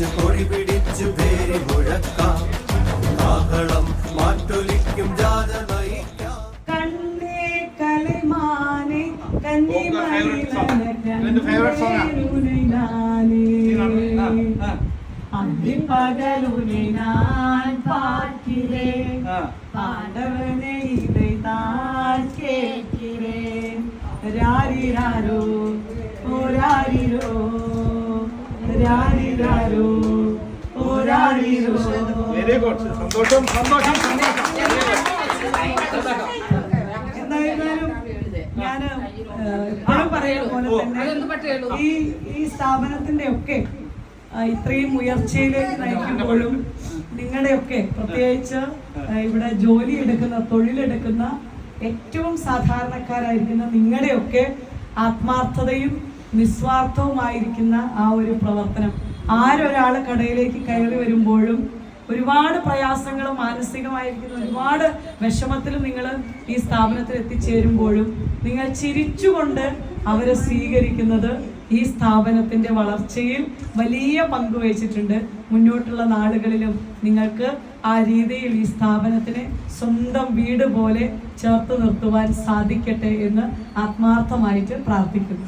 ഒന്നിച്ച് കൊടി പിടിച്ചു പേരി മുഴക്കാം കാഹളം മാറ്റൊലിക്കും ജാഥ നയിക്കാം കണ്ണേ കലമാനെ അന്തിപ്പകലുനെ ഞാൻ பார்க்கிறேன் பாடவனை இதை தான் கேட்கிறேன் രാരിരാരോ ഓരാരിരോ രാരിരാരോ ഓരാരിരോ. Very good. സന്തോഷം സന്തോഷം സന്തോഷം. എന്തായാലും ഞാൻ എപ്പോഴും പറയുന്ന പോലെ തന്നെ ഈ സ്ഥാപനത്തിന്റെ ഒക്കെ ഇത്രയും ഉയർച്ചയിലേക്ക് നയിക്കുമ്പോഴും നിങ്ങളുടെയൊക്കെ പ്രത്യേകിച്ച് ഇവിടെ ജോലി എടുക്കുന്ന തൊഴിലെടുക്കുന്ന ഏറ്റവും സാധാരണക്കാരായിരിക്കുന്ന നിങ്ങളുടെയൊക്കെ ആത്മാർത്ഥതയും നിസ്വാർത്ഥവുമായിരിക്കുന്ന ആ ഒരു പ്രവർത്തനം ആരൊരാൾ കടയിലേക്ക് കയറി വരുമ്പോഴും ഒരുപാട് പ്രയാസങ്ങളും മാനസികമായിരിക്കുന്ന ഒരുപാട് വിഷമത്തിലും നിങ്ങൾ ഈ സ്ഥാപനത്തിൽ എത്തിച്ചേരുമ്പോഴും നിങ്ങൾ ചിരിച്ചുകൊണ്ട് അവരെ സ്വീകരിക്കുന്നത് ഈ സ്ഥാപനത്തിന്റെ വളർച്ചയിൽ വലിയ പങ്ക് വഹിച്ചിട്ടുണ്ട്. മുന്നോട്ടുള്ള നാളുകളിലും നിങ്ങൾക്ക് ആ രീതിയിൽ ഈ സ്ഥാപനത്തിനെ സ്വന്തം വീട് പോലെ ചേർത്ത് നിർത്തുവാൻ സാധിക്കട്ടെ എന്ന് ആത്മാർത്ഥമായിട്ട് പ്രാർത്ഥിക്കുന്നു.